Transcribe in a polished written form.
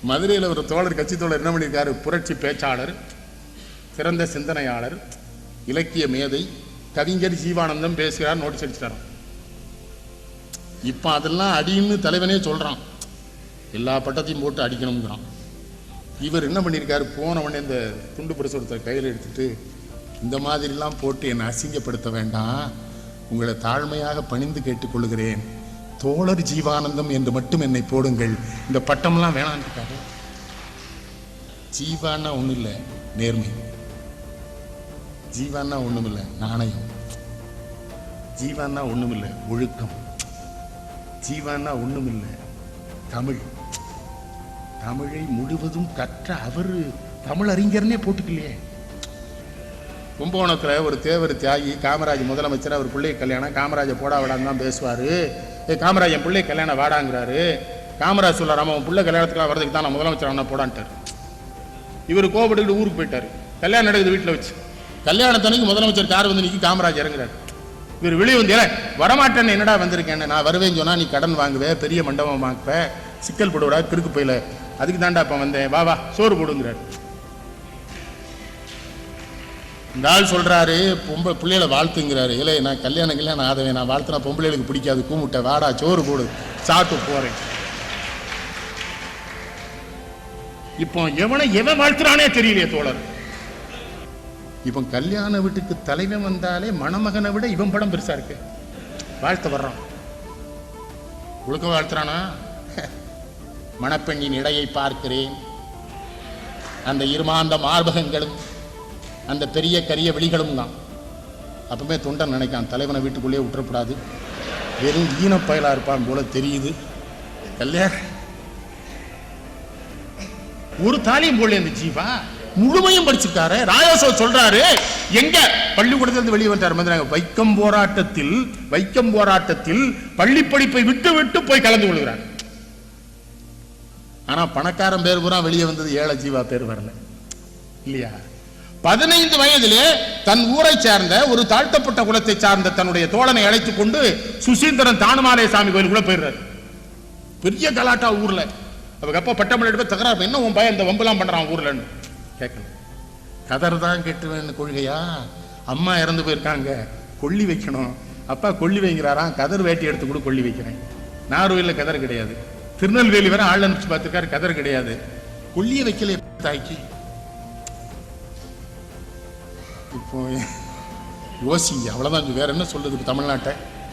மதுரையில் ஒரு தோழர், கட்சி தோழர் என்ன பண்ணியிருக்காரு, புரட்சி பேச்சாளர், சிறந்த சிந்தனையாளர், இலக்கிய மேதை, கவிஞர் ஜீவானந்தம் பேசுகிறார், நோட்டீஸ் அடிச்சிட்டாராம். இப்போ அதெல்லாம் அடின்னு தலைவனே சொல்கிறான், எல்லா பட்டத்தையும் போட்டு அடிக்கணுங்கிறான். இவர் என்ன பண்ணியிருக்காரு, போன உடனே இந்த துண்டு பிரசுரத்தை கையில் எடுத்துட்டு, இந்த மாதிரிலாம் போட்டு என்னை அசிங்கப்படுத்த வேண்டாம், உங்களை தாழ்மையாக பணிந்து கேட்டுக்கொள்கிறேன், தோழர் ஜீவானந்தம் என்று மட்டும் என்னை போடுங்கள், இந்த பட்டம்லாம் வேணான்ட்டாரு. ஜீவான்னா ஒன்றும் இல்லை நேர்மை, ஜீவான்னா ஒன்றும் இல்லை நாணயம், ஜீவான்னா ஒன்றும் இல்லை ஒழுக்கம், ஜீவான்னா ஒன்றும் இல்லை தமிழ். தமிழை முழுவதும் கற்ற அவர் தமிழ் அறிஞர்னே போட்டுக்கலையே. கும்பகோணத்தில் ஒரு தேவர் தியாகி காமராஜ் முதலமைச்சர், அவர் பிள்ளை கல்யாணம், காமராஜை போடா விடான்னு தான் பேசுவார். காமராஜ் என் பிள்ளை கல்யாணம் வாடாங்கிறாரு. காமராஜ் சொல்லாராம அவன் பிள்ளை கல்யாணத்துக்குலாம் வரதுக்கு தான் நான் முதலமைச்சர் ஆனால் போடான்ட்டார். இவர் கோபப்பட்டுக்கிட்டு ஊருக்கு போயிட்டார். கல்யாணம் நடக்குது வீட்டில் வச்சு. கல்யாணத்தன்னைக்கு முதலமைச்சர் கார் வந்து நிற்கி காமராஜ் இறங்குறாரு. இவர் வெளியே வந்து வரமாட்டேன்னு என்னடா வந்திருக்கேன்னு, நான் வருவேன்னு சொன்னால் நீ கடன் வாங்குவேன், பெரிய மண்டபம் வாங்குவேன், சிக்கல் போடுவிடா கிறுக்கு போயில, அதுக்கு தாண்டா அப்போ வந்தேன், வா வா சோறு போடுங்கிறார். இந்த ஆள் சொல்றாரு, பிள்ளைகளை வாழ்த்துங்கிறாரு. இல்லை நான் கல்யாணம் ஆதவே, நான் வாழ்த்துனா பொம்பளைகளுக்கு பிடிக்காது, கூமுட்டை, வாடா சோறு போடு, சாப்பிட்டு போறேன். இப்போ எவன் வாழ்த்துறானே தெரியலையே தோழர். இப்போ கல்யாண வீட்டுக்கு தலைவன் வந்தாலே மணமகனை விட இவன் படம் பெருசா இருக்கு. வாழ்த்து வர்றான், ஒழுக்க வாழ்த்துறானா? மணப்பெண்ணின் இடையை பார்க்கிறேன், அந்த இருமாந்த மார்பகங்களும் அந்த பெரிய கரிய விழிகளும் தான். அப்பவுமே தொண்டன் நினைக்கான், தலைவனை வீட்டுக்குள்ளேயே விட்டுறப்படாது, வெறும் ஈனப்பயலா இருப்பான் போல தெரியுது. கல்யாணம் ஒரு தாலியும் போல இந்த ஜீவா முழுமையும் படிச்சிருக்காரு. ராயோசோ சொல்றாரு, எங்க பள்ளிக்கூடத்திலிருந்து வெளியே வந்தார், வைக்கம் போராட்டத்தில் பள்ளி படிப்பை விட்டு விட்டு போய் கலந்து கொள்கிறார். ஆனா பணக்காரன் பேர் பூரா வெளியே வந்தது, ஏழை ஜீவா பேர் வரல இல்லையா? 15 வயதிலே தன் ஊரை சேர்ந்த ஒரு தாழ்த்தப்பட்ட குலத்தை சார்ந்த தன்னுடைய தோழனை அழைத்துக் கொண்டு சுசீந்திரன் தானுமாலே சாமி கோயிலுக்குள்ள போயிடுறாரு. பெரிய கலாட்டா ஊர்ல. அவங்க அப்பா பட்டமளை எடுப்ப தகராறு, என்ன உன் பையன் இந்த வம்பெல்லாம் பண்றான் ஊர்லன்னு கேட்கல. கதர் தான் கெட்டுவேன்னு கொள்கையா? அம்மா இறந்து போயிருக்காங்க, கொல்லி வைக்கணும், அப்பா கொல்லி வைக்கிறாராம், கதர் வேட்டி எடுத்து கூட கொல்லி வைக்கிறேன். நாகர்கோயிலில் கதர் கிடையாது, திருநெல்வேலி வரை ஆள் அனுப்பிச்சு பார்த்துருக்காரு, கதர் கிடையாது, கொல்லியை வைக்கல தாய்க்கு. இப்போ யோசிங்க, அவ்வளவுதான், வேற என்ன சொல்றது தமிழ்நாட்டை.